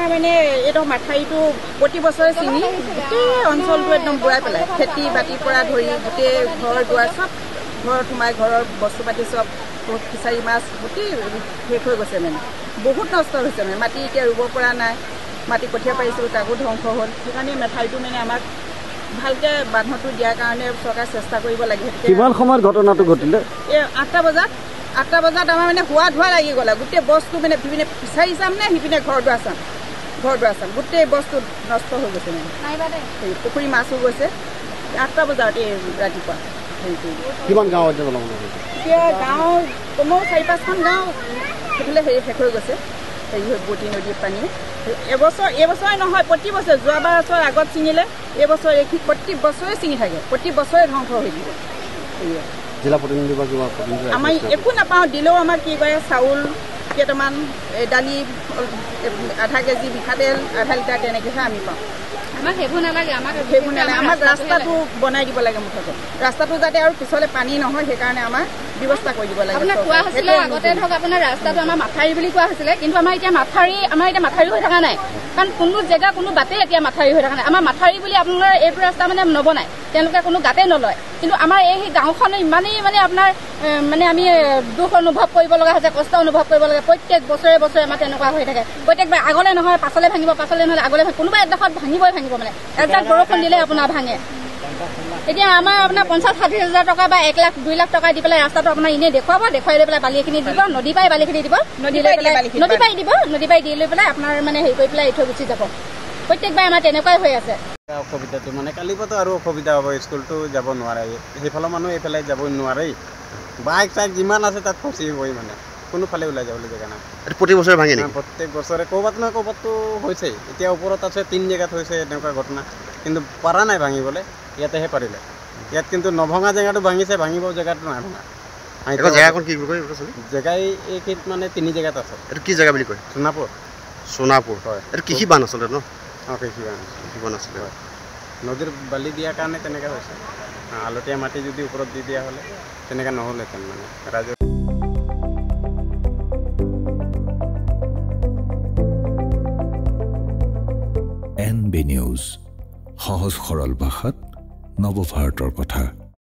আমাৰ মানে এইটো মাথাৰিটো প্ৰতি বছৰে ছিঙি গোটেই অঞ্চলটো একদম বুঢ়াই পেলাই খেতি বাতিৰ পৰা ধৰি গোটেই ঘৰ দুৱাৰ চব ঘৰত সোমাই ঘৰৰ বস্তু পাতি চব ফিচাৰী মাছ গোটেই শেষ হৈ গৈছে মানে বহুত নষ্ট হৈছে মানে মাটি এতিয়া ৰুব পৰা নাই মাটি কঠীয়া পাৰিছিলোঁ তাকো ধ্বংস হ'ল সেইকাৰণে মাথাৰিটো মানে আমাক ভালকৈ বান্ধটো দিয়াৰ কাৰণে চৰকাৰে চেষ্টা কৰিব লাগে কিমান সময়ত ঘটনাটো ঘটিলে এই 8টা বজাত আমাৰ মানে হোৱা ধোৱা লাগি গ'ল গোটেই বস্তু মানে সিপিনে ফিচাৰী চাম নে সিপিনে ঘৰ দুৱাৰ চাম গোটেই বস্তু নষ্ট হৈ গৈছে মানে পুখুৰী মাছো গৈছে 8টা বজাত এই ৰাতিপুৱা কিমান গাঁও এতিয়া গাঁও কমেও 4-5খন গাঁও সেইফালে শেষ হৈ গৈছে বুটি নদীৰ পানী এইবছৰে নহয় প্ৰতি বছৰে যোৱাবাৰ বছৰ আগত ছিঙিলে এইবছৰ প্ৰতি বছৰে ছিঙি থাকে প্ৰতি বছৰে ধ্বংস হৈ থাকিব জিলা প্ৰতিনিধি বা কিবা আমাৰ একো নাপাওঁ দিলেও আমাৰ কি কৰে চাউল কেইটামান দালি আধা কেজি মিঠাতেল আধা লিটাৰ তেনেকৈহে আমি পাওঁ আমাক সেইবোৰ নালাগে আমাক ৰাস্তাটো বনাই দিব লাগে মুঠতে ৰাস্তাটো যাতে আৰু পিছলৈ পানী নহয় সেইকাৰণে আমাৰ ব্যৱস্থা কৰি দিব লাগে আপোনাক কোৱা হৈছিলে আগতে ধৰক আপোনাৰ ৰাস্তাটো আমাৰ মাথাৰি বুলি কোৱা হৈছিলে কিন্তু আমাৰ এতিয়া মাথাৰি হৈ থকা নাই কাৰণ কোনো জেগা কোনো বাটেই এতিয়া মাথাৰি হৈ থকা নাই আমাৰ মাথাৰি বুলি আপোনাৰ এইটো ৰাস্তা মানে নবনায় তেওঁলোকে কোনো গাতেই নলয় কিন্তু আমাৰ এই গাঁওখন ইমানেই মানে আপোনাৰ মানে আমি দুখ অনুভৱ কৰিব লগা হৈছে কষ্ট অনুভৱ কৰিব লাগে প্ৰত্যেক বছৰে আমাৰ তেনেকুৱা হৈ থাকে প্ৰত্যেকবাৰ আগলৈ নহয় পাছলৈ ভাঙিব পাছলৈ নহ'লে আগলৈ কোনোবা এডোখৰত ভাঙিব মানে এজাক বৰষুণ দিলে আপোনাৰ ভাঙে এতিয়া আমাৰ আপোনাৰ 50-60 হাজাৰ টকা বা 1 লাখ 2 লাখ টকা দি পেলাই ৰাস্তাটো আপোনাৰ এনেই দেখুৱাই লৈ পেলাই বালিখিনি দিব নদী পাই বালিখিনি দিব নদী পাই দি লৈ পেলাই আপোনাৰ মানে হেৰি কৰি পেলাই থৈ গুচি যাব প্ৰত্যেকবাৰ আমাৰ তেনেকুৱাই হৈ আছে অসুবিধাটো মানে কালিপতো আৰু অসুবিধা হ'ব স্কুলটো যাব নোৱাৰে সেইফালৰ মানুহ এইফালে যাব নোৱাৰেই বাইক চাইক যিমান আছে তাত ফচি হ'বই মানে কোনোফালে ওলাই যাবলৈ জেগা নাই প্ৰতি বছৰে ভাঙে নেকি প্ৰত্যেক বছৰে ক'ৰবাত নহয় ক'ৰবাততো হৈছেই এতিয়া ওপৰত আছে 3 জেগাত হৈছে এনেকুৱা ঘটনা কিন্তু পৰা নাই ভাঙিবলৈ ইয়াতেহে পাৰিলে ইয়াত কিন্তু নভঙা জেগাটো ভাঙিছে ভাঙিব জেগাটো নাই ভঙা জেগাখন কি কয় জেগাই এইখিনিত মানে 3 জেগাত আছে এইটো কি জেগা বুলি কয় সোণাপুৰ হয় এইটো কৃষি বান্ধ আচলতে ন কৃষি বান্ধ আছিলে হয় নদীৰ বালি দিয়াৰ কাৰণে তেনেকৈ হৈছে আলতীয়া মাটি যদি ওপৰত দি দিয়া হ'লে তেনেকৈ নহ'লহেঁতেন মানে ৰাইজৰ NB নিউজ সহজ সৰল ভাষাত নৱভাৰতৰ কথা।